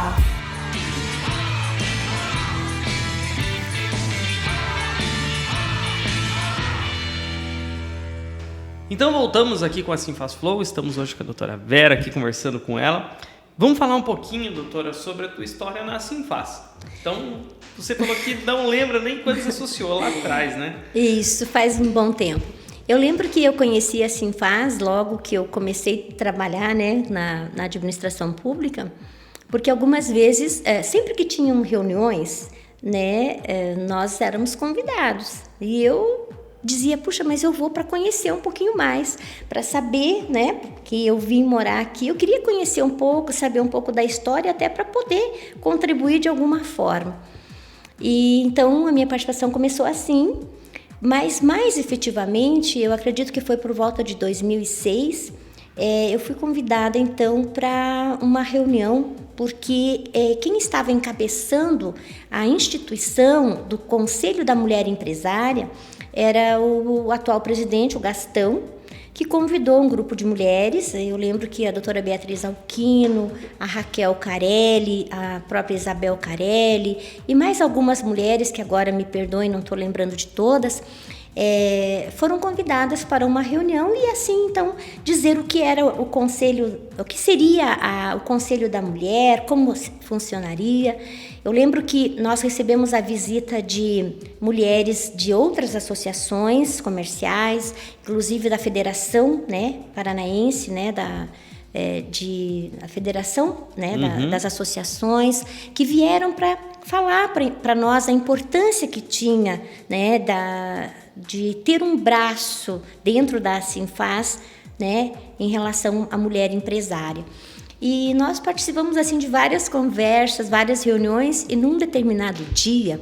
Então voltamos aqui com a Sinfaz Flow, estamos hoje com a doutora Vera aqui conversando com ela. Vamos falar um pouquinho, doutora, sobre a tua história na Sinfaz. Então, você falou que não lembra nem quando se associou lá atrás, né? Isso, faz um bom tempo. Eu lembro que eu conheci a Sinfaz logo que eu comecei a trabalhar, né, na administração pública, porque algumas vezes, sempre que tinham reuniões, né, nós éramos convidados. E eu dizia, puxa, mas eu vou para conhecer um pouquinho mais, para saber, né, porque eu vim morar aqui, eu queria conhecer um pouco, saber um pouco da história, até para poder contribuir de alguma forma. E então a minha participação começou assim, mas mais efetivamente, eu acredito que foi por volta de 2006, eu fui convidada então para uma reunião, porque quem estava encabeçando a instituição do Conselho da Mulher Empresária era o atual presidente, o Gastão, que convidou um grupo de mulheres. Eu lembro que a doutora Beatriz Alquino, a Raquel Carelli, a própria Isabel Carelli e mais algumas mulheres, que agora me perdoem, não estou lembrando de todas, foram convidadas para uma reunião e assim então dizer o que era o conselho, o que seria o Conselho da Mulher, como funcionaria. Eu lembro que nós recebemos a visita de mulheres de outras associações comerciais, inclusive da Federação, né, Paranaense, né, da Federação, né, das associações, que vieram para falar para nós a importância que tinha, né, de ter um braço dentro da Sinfaz, né, em relação à mulher empresária. E nós participamos assim de várias conversas, várias reuniões, e num determinado dia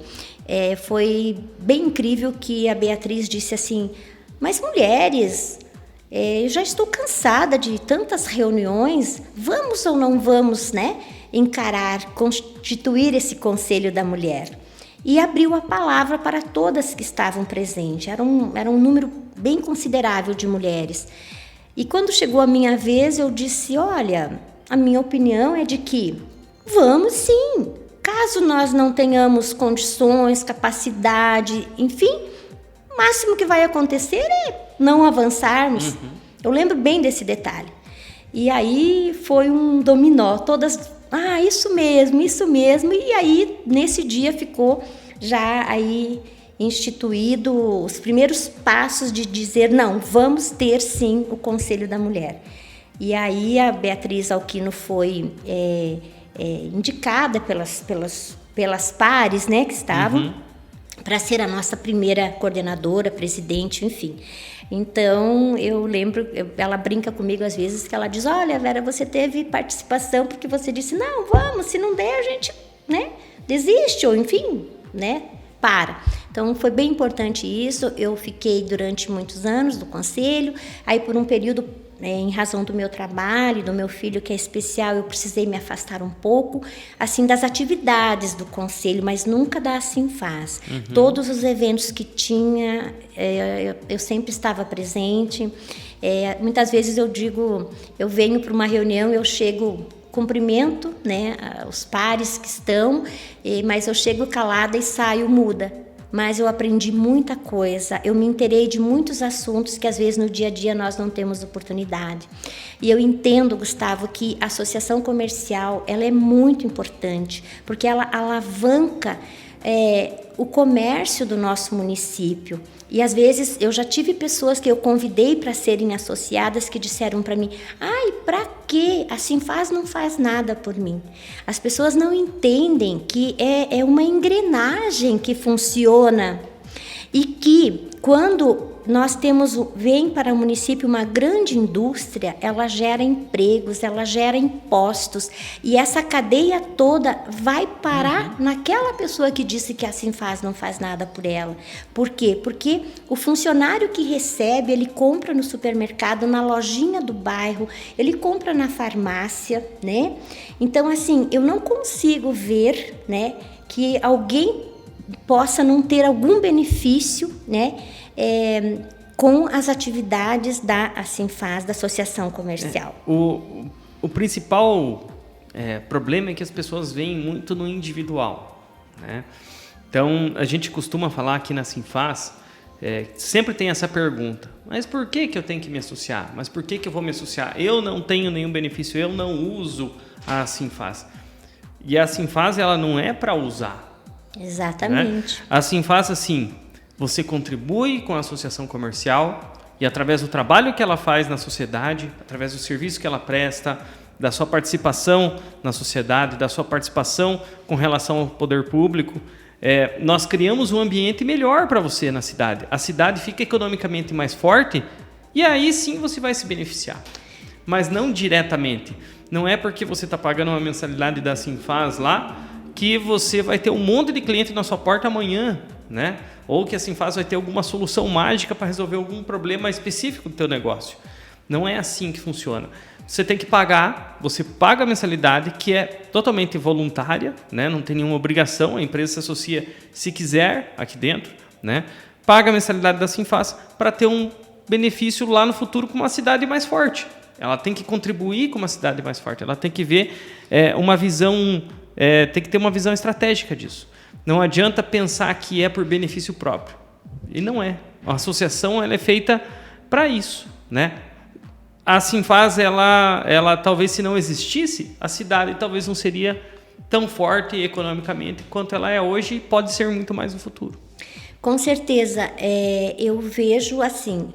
foi bem incrível que a Beatriz disse assim: mas mulheres, eu já estou cansada de tantas reuniões, vamos ou não vamos, né, constituir esse Conselho da Mulher? E abriu a palavra para todas que estavam presentes, era um número bem considerável de mulheres. E quando chegou a minha vez, eu disse: olha, a minha opinião é de que vamos sim, caso nós não tenhamos condições, capacidade, enfim, o máximo que vai acontecer é não avançarmos. Eu lembro bem desse detalhe. E aí foi um dominó, todas, isso mesmo, e aí nesse dia ficou já aí instituído os primeiros passos de dizer, não, vamos ter sim o Conselho da Mulher. E aí a Beatriz Alquino foi indicada pelas pares, né, que estavam, para ser a nossa primeira coordenadora, presidente, enfim. Então, eu lembro, ela brinca comigo às vezes, que ela diz: olha, Vera, você teve participação porque você disse, não, vamos, se não der a gente, né, desiste, ou enfim, né, para. Então, foi bem importante isso. Eu fiquei durante muitos anos no conselho, aí por um período, em razão do meu trabalho, do meu filho que é especial, eu precisei me afastar um pouco, assim, das atividades do conselho, mas nunca da Sinfaz. Todos os eventos que tinha, eu sempre estava presente. Muitas vezes eu digo, eu venho para uma reunião, eu chego, cumprimento, né, os pares que estão, mas eu chego calada e saio muda. Mas eu aprendi muita coisa, eu me inteirei de muitos assuntos que às vezes no dia a dia nós não temos oportunidade. E eu entendo, Gustavo, que a associação comercial, ela é muito importante, porque ela alavanca o comércio do nosso município. E às vezes eu já tive pessoas que eu convidei para serem associadas que disseram para mim: ai, para quê? A Sinfaz não faz nada por mim. As pessoas não entendem que é uma engrenagem que funciona e que quando nós vem para o município uma grande indústria, ela gera empregos, ela gera impostos, e essa cadeia toda vai parar naquela pessoa que disse que a Sinfaz não faz nada por ela. Por quê? Porque o funcionário que recebe, ele compra no supermercado, na lojinha do bairro, ele compra na farmácia, né? Então, assim, eu não consigo ver, né, que alguém possa não ter algum benefício, né, com as atividades da Sinfaz, da Associação Comercial. O principal problema é que as pessoas veem muito no individual, né? Então, a gente costuma falar aqui na Sinfaz, sempre tem essa pergunta: mas por que eu tenho que me associar? Mas por que eu vou me associar? Eu não tenho nenhum benefício, eu não uso a Sinfaz. E a Sinfaz, ela não é para usar. Exatamente. Né? A Sinfaz, assim, você contribui com a associação comercial e através do trabalho que ela faz na sociedade, através do serviço que ela presta, da sua participação na sociedade, da sua participação com relação ao poder público, nós criamos um ambiente melhor para você na cidade. A cidade fica economicamente mais forte e aí sim você vai se beneficiar. Mas não diretamente. Não é porque você está pagando uma mensalidade da Sinfaz lá que você vai ter um monte de cliente na sua porta amanhã, né? Ou que a Sinfaz vai ter alguma solução mágica para resolver algum problema específico do teu negócio. Não é assim que funciona. Você tem que pagar, você paga a mensalidade, que é totalmente voluntária, né? Não tem nenhuma obrigação, a empresa se associa se quiser aqui dentro, né? paga a mensalidade da Sinfaz para ter um benefício lá no futuro com uma cidade mais forte. Ela tem que contribuir com uma cidade mais forte. Ela tem que ver uma visão, tem que ter uma visão estratégica disso. Não adianta pensar que é por benefício próprio. E não é. A associação ela é feita para isso, né? A Sinfaz, ela talvez se não existisse, a cidade talvez não seria tão forte economicamente quanto ela é hoje e pode ser muito mais no futuro. Com certeza, eu vejo assim,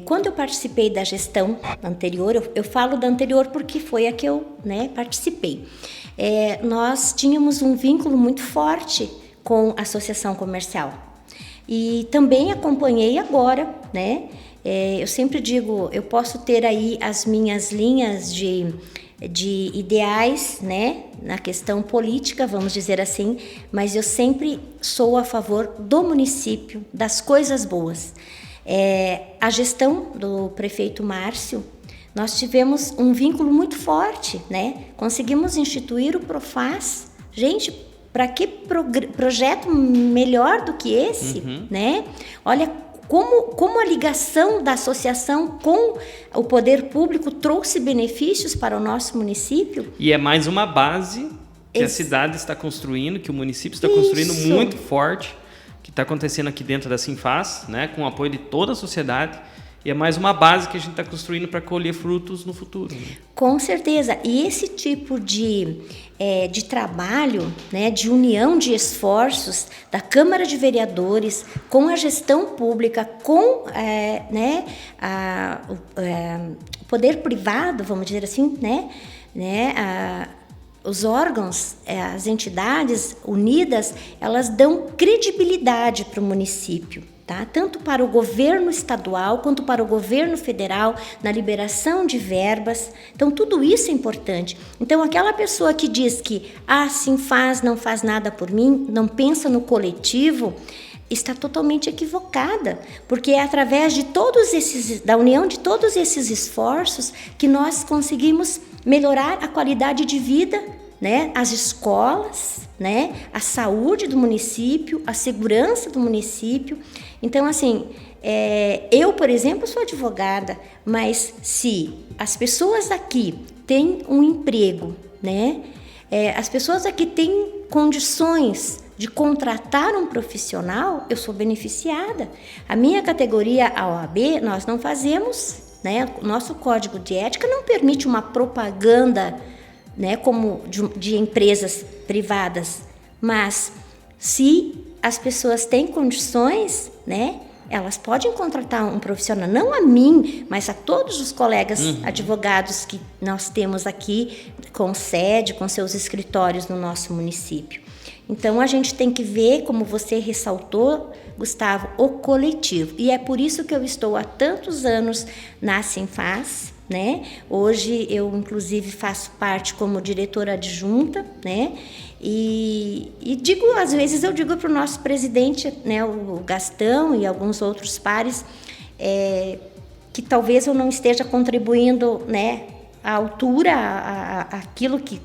quando eu participei da gestão anterior, eu falo da anterior porque foi a que eu participei, nós tínhamos um vínculo muito forte com a associação comercial e também acompanhei agora, eu sempre digo, eu posso ter aí as minhas linhas de ideais, na questão política, vamos dizer assim, mas eu sempre sou a favor do município, das coisas boas. A gestão do prefeito Márcio, nós tivemos um vínculo muito forte, Conseguimos instituir o Profaz. Gente, para que projeto melhor do que esse, Olha, como a ligação da associação com o poder público trouxe benefícios para o nosso município. E é mais uma base que a cidade está construindo, que o município está construindo muito forte, que está acontecendo aqui dentro da Sinfaz, com o apoio de toda a sociedade. E é mais uma base que a gente está construindo para colher frutos no futuro. Com certeza. E esse tipo de trabalho, de união de esforços da Câmara de Vereadores com a gestão pública, com o poder privado, vamos dizer assim, os órgãos, as entidades unidas, elas dão credibilidade para o município. Tanto para o governo estadual quanto para o governo federal, na liberação de verbas. Então, tudo isso é importante. Então, aquela pessoa que diz que a Sinfaz não faz nada por mim, não pensa no coletivo, está totalmente equivocada, porque é através de da união de todos esses esforços que nós conseguimos melhorar a qualidade de vida, as escolas, a saúde do município, a segurança do município. Então, assim, eu, por exemplo, sou advogada, mas se as pessoas aqui têm um emprego, as pessoas aqui têm condições de contratar um profissional, eu sou beneficiada. A minha categoria, a OAB, nós não fazemos, o nosso código de ética não permite uma propaganda, como de empresas privadas, mas se as pessoas têm condições, elas podem contratar um profissional, não a mim, mas a todos os colegas advogados que nós temos aqui com sede, com seus escritórios no nosso município. Então, a gente tem que ver, como você ressaltou, Gustavo, o coletivo. E é por isso que eu estou há tantos anos na Sinfaz, Hoje eu, inclusive, faço parte como diretora adjunta, E digo, às vezes eu digo para o nosso presidente, o Gastão e alguns outros pares, que talvez eu não esteja contribuindo, à altura, aquilo que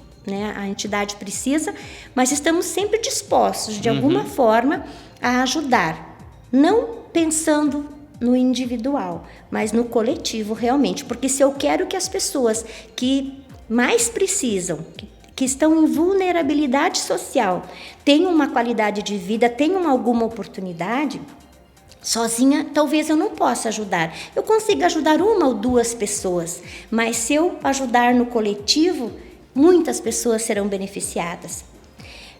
a entidade precisa, mas estamos sempre dispostos, de alguma forma, a ajudar, não pensando no individual, mas no coletivo realmente, porque se eu quero que as pessoas que mais precisam, que estão em vulnerabilidade social, tenham uma qualidade de vida, tenham alguma oportunidade, sozinha talvez eu não possa ajudar. Eu consigo ajudar uma ou duas pessoas, mas se eu ajudar no coletivo, muitas pessoas serão beneficiadas.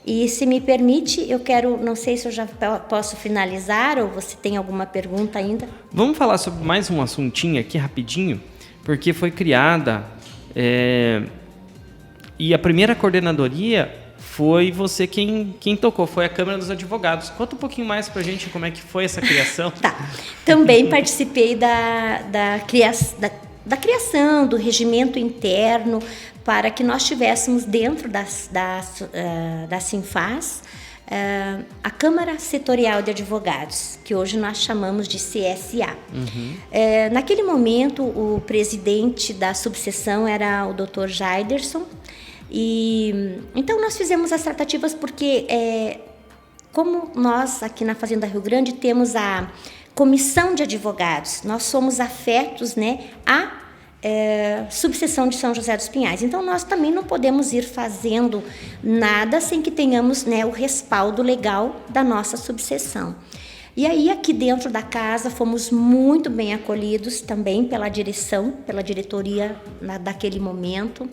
E se me permite, eu quero, não sei se eu já posso finalizar ou você tem alguma pergunta ainda. Vamos falar sobre mais um assuntinho aqui rapidinho, porque foi criada e a primeira coordenadoria foi você quem tocou, foi a Câmara dos Advogados. Conta um pouquinho mais pra gente como é que foi essa criação. Também participei da criação do regimento interno para que nós tivéssemos dentro da Sinfaz a Câmara Setorial de Advogados, que hoje nós chamamos de CSA. Naquele momento, o presidente da subseção era o Dr. Jaiderson, e então nós fizemos as tratativas porque como nós aqui na Fazenda Rio Grande temos a comissão de advogados, nós somos afetos, né, à subseção de São José dos Pinhais. Então, nós também não podemos ir fazendo nada sem que tenhamos, né, o respaldo legal da nossa subseção. E aí, aqui dentro da casa, fomos muito bem acolhidos também pela direção, pela diretoria daquele momento.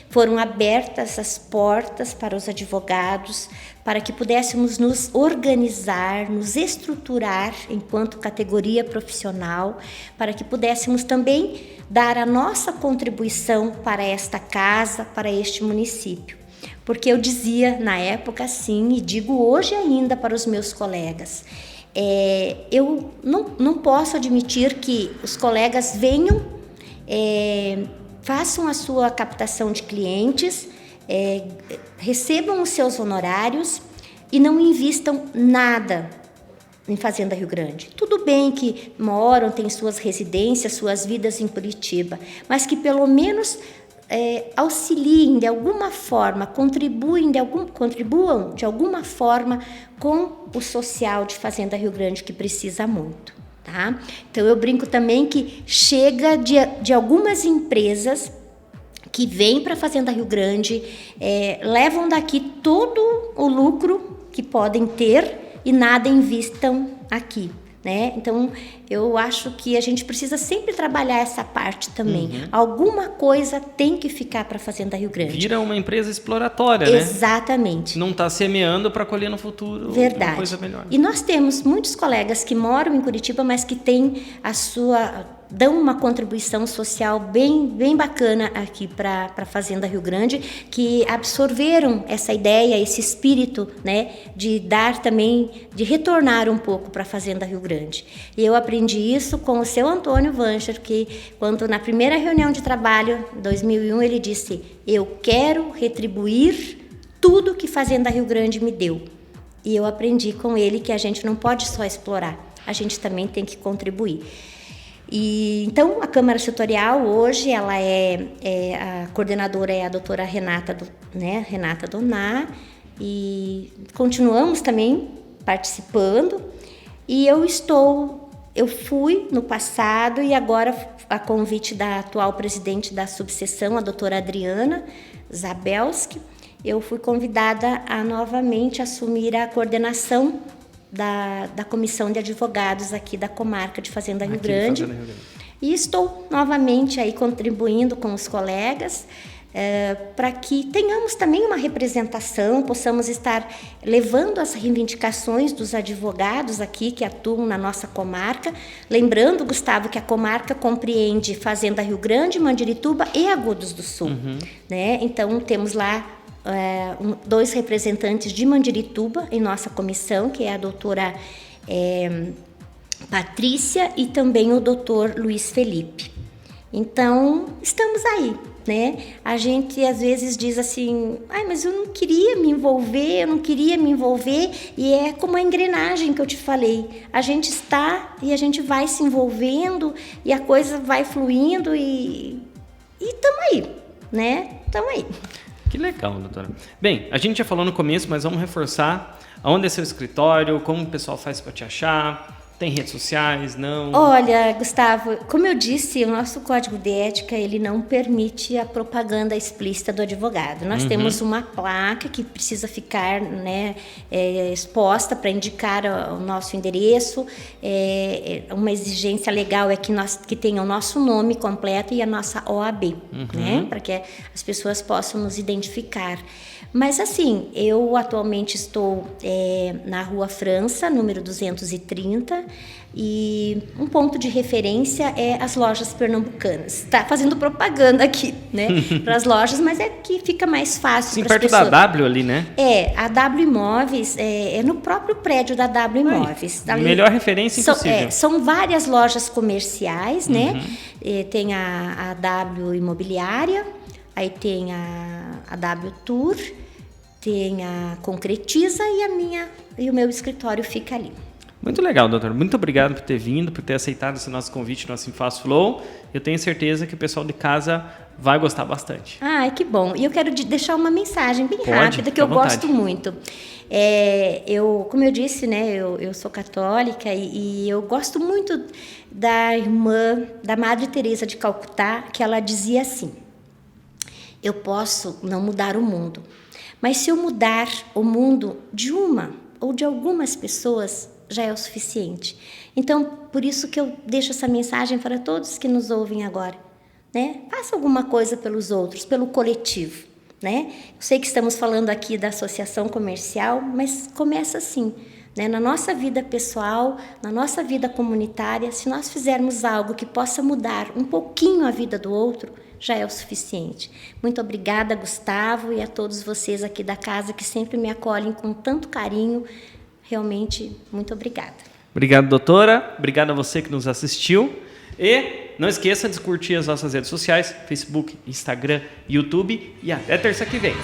Foram abertas as portas para os advogados, para que pudéssemos nos organizar, nos estruturar enquanto categoria profissional, para que pudéssemos também dar a nossa contribuição para esta casa, para este município. Porque eu dizia na época, sim, e digo hoje ainda para os meus colegas, eu não posso admitir que os colegas venham, façam a sua captação de clientes, recebam os seus honorários e não invistam nada em Fazenda Rio Grande. Tudo bem que moram, têm suas residências, suas vidas em Curitiba, mas que pelo menos auxiliem de alguma forma, contribuam de alguma forma com o social de Fazenda Rio Grande, que precisa muito, tá? Então, eu brinco também que chega de algumas empresas que vêm para a Fazenda Rio Grande, levam daqui todo o lucro que podem ter e nada investam aqui, né? Então, eu acho que a gente precisa sempre trabalhar essa parte também. Alguma coisa tem que ficar para a Fazenda Rio Grande. Vira uma empresa exploratória, né? Exatamente. Não está semeando para colher no futuro uma coisa melhor. E nós temos muitos colegas que moram em Curitiba, mas que têm dão uma contribuição social bem bacana aqui para a Fazenda Rio Grande, que absorveram essa ideia, esse espírito, né, de dar também, de retornar um pouco para a Fazenda Rio Grande. E eu aprendi isso com o seu Antônio Vancher, que quando na primeira reunião de trabalho, em 2001, ele disse: eu quero retribuir tudo que Fazenda Rio Grande me deu. E eu aprendi com ele que a gente não pode só explorar, a gente também tem que contribuir. E, então, a Câmara Setorial hoje, ela a coordenadora é a doutora Renata Doná, e continuamos também participando. E eu fui no passado e agora, a convite da atual presidente da subseção, a doutora Adriana Zabelski, eu fui convidada a novamente assumir a coordenação da comissão de advogados aqui da comarca de Fazenda Rio Grande. E estou novamente aí contribuindo com os colegas para que tenhamos também uma representação, possamos estar levando as reivindicações dos advogados aqui que atuam na nossa comarca. Lembrando, Gustavo, que a comarca compreende Fazenda Rio Grande, Mandirituba e Agudos do Sul, né? Então, temos lá 2 representantes de Mandirituba em nossa comissão, que é a doutora Patrícia e também o doutor Luiz Felipe. Então, estamos aí, né? A gente às vezes diz assim, mas eu não queria me envolver, e é como a engrenagem que eu te falei. A gente está e a gente vai se envolvendo e a coisa vai fluindo e estamos aí, né? Estamos aí. Que legal, doutora. Bem, a gente já falou no começo, mas vamos reforçar. Aonde é seu escritório? Como o pessoal faz para te achar? Tem redes sociais? Não? Olha, Gustavo, como eu disse, o nosso código de ética, ele não permite a propaganda explícita do advogado. Nós temos uma placa que precisa ficar, né, exposta para indicar o nosso endereço. Uma exigência legal é que tenha o nosso nome completo e a nossa OAB, né, para que as pessoas possam nos identificar. Mas assim, eu atualmente estou na Rua França, número 230, e um ponto de referência é as lojas pernambucanas. Está fazendo propaganda aqui, né, para as lojas, mas é que fica mais fácil. Sim, perto da W ali, né? A W Imóveis é no próprio prédio da W Imóveis. Melhor referência impossível. São várias lojas comerciais, né? Tem a W Imobiliária, aí tem a W Tour, tem a Concretiza e o meu escritório fica ali. Muito legal, doutor. Muito obrigado por ter vindo, por ter aceitado esse nosso convite, nosso Infast Flow. Eu tenho certeza que o pessoal de casa vai gostar bastante. Ai, que bom. E eu quero deixar uma mensagem bem rápida que eu gosto muito. Como eu disse, né, eu sou católica e eu gosto muito da irmã, da Madre Teresa de Calcutá, que ela dizia assim: eu posso não mudar o mundo, mas se eu mudar o mundo de uma ou de algumas pessoas, já é o suficiente. Então, por isso que eu deixo essa mensagem para todos que nos ouvem agora, né? Faça alguma coisa pelos outros, pelo coletivo, né? Eu sei que estamos falando aqui da associação comercial, mas começa assim, né? Na nossa vida pessoal, na nossa vida comunitária, se nós fizermos algo que possa mudar um pouquinho a vida do outro, já é o suficiente. Muito obrigada, Gustavo, e a todos vocês aqui da casa que sempre me acolhem com tanto carinho. Realmente, muito obrigada. Obrigado, doutora. Obrigado a você que nos assistiu. E não esqueça de curtir as nossas redes sociais, Facebook, Instagram, YouTube. E até terça que vem.